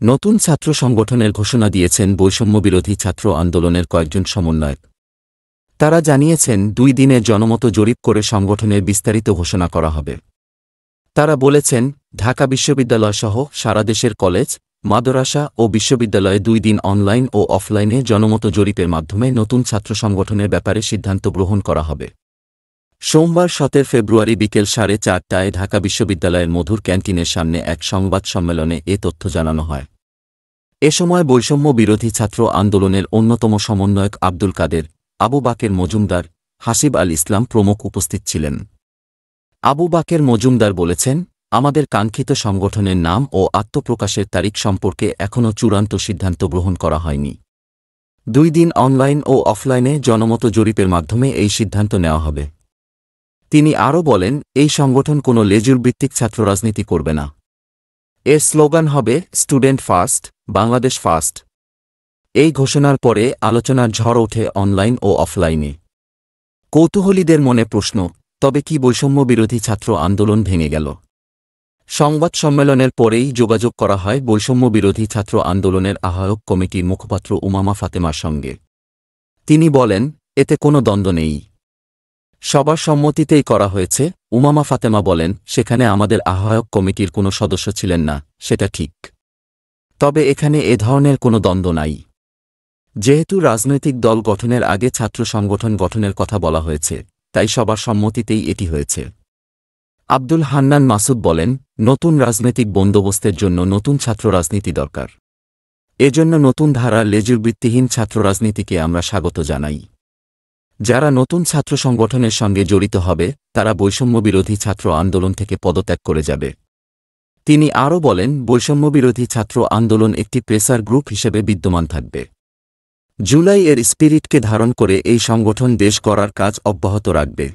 নতুন ছাত্র সংগঠনের ঘোষণা দিয়েছেন বৈষম্যবিরোধী ছাত্র আন্দোলনের কয়েকজন সমন্বয়ক। তারা জানিয়েছেন 2 দিনের জনমত জরিপ করে সংগঠনের বিস্তারিত ঘোষণা করা হবে। তারা বলেছেন, ঢাকা বিশ্ববিদ্যালয়সহ সারা দেশের কলেজ, মাদ্রাসা ও বিশ্ববিদ্যালয়ে 2 দিন অনলাইন ও অফলাইনে জনমত জরিপের মাধ্যমে নতুন ছাত্র সংগঠনের ব্যাপারে সিদ্ধান্ত গ্রহণ করা হবে। সোমবার 17 ফেব্রুয়ারি বিকেল 4:30টায় ঢাকা বিশ্ববিদ্যালয়ের মধুর ক্যান্টিনের সামনে এক সংবাদ সম্মেলনে এ তথ্য জানানো হয়। এ সময় বৈষম্য বিরোধী ছাত্র আন্দোলনের অন্যতম সমন্বয়ক আব্দুল কাদের, আবু বাকের মজুমদার, হাসিব আল ইসলাম প্রমুখ উপস্থিত ছিলেন। আবু বাকের মজুমদার বলেছেন, আমাদের কাঙ্ক্ষিত সংগঠনের নাম ও আত্মপ্রকাশের তারিখ সম্পর্কে এখনও চূড়ান্ত সিদ্ধান্ত গ্রহণ করা হয়নি। 2 দিন অনলাইন ও অফলাইনে জনমত জরিপের মাধ্যমে এই সিদ্ধান্ত নেওয়া হবে। তিনি আরও বলেন, এই সংগঠন কোনো লেজুরভিত্তিক ছাত্র রাজনীতি করবে না। এর স্লোগান হবে স্টুডেন্ট ফার্স্ট, বাংলাদেশ ফার্স্ট। এই ঘোষণার পরে আলোচনার ঝড় ওঠে অনলাইন ও অফলাইনে। কৌতূহলীদের মনে প্রশ্ন, তবে কি বৈষম্য বিরোধী ছাত্র আন্দোলন ভেঙে গেল? সংবাদ সম্মেলনের পরেই যোগাযোগ করা হয় বৈষম্য বিরোধী ছাত্র আন্দোলনের আহ্বায়ক কমিটির মুখপাত্র উমামা ফাতেমার সঙ্গে। তিনি বলেন, এতে কোনো দ্বন্দ্ব নেই, সবার সম্মতিতেই করা হয়েছে। উমামা ফাতেমা বলেন, সেখানে আমাদের আহ্বায়ক কমিটির কোনো সদস্য ছিলেন না, সেটা ঠিক। তবে এখানে এ ধরনের কোনো দ্বন্দ্ব নাই। যেহেতু রাজনৈতিক দল গঠনের আগে ছাত্র সংগঠন গঠনের কথা বলা হয়েছে, তাই সবার সম্মতিতেই এটি হয়েছে। আব্দুল হান্নান মাসুদ বলেন, নতুন রাজনৈতিক বন্দোবস্তের জন্য নতুন ছাত্র রাজনীতি দরকার। এজন্য নতুন ধারার লেজুরবৃত্তিহীন ছাত্র রাজনীতিকে আমরা স্বাগত জানাই। যারা নতুন ছাত্র সংগঠনের সঙ্গে জড়িত হবে, তারা বৈষম্যবিরোধী ছাত্র আন্দোলন থেকে পদত্যাগ করে যাবে। তিনি আরও বলেন, বৈষম্যবিরোধী ছাত্র আন্দোলন একটি প্রেসার গ্রুপ হিসেবে বিদ্যমান থাকবে। জুলাই এর স্পিরিটকে ধারণ করে এই সংগঠন দেশ গড়ার কাজ অব্যাহত রাখবে।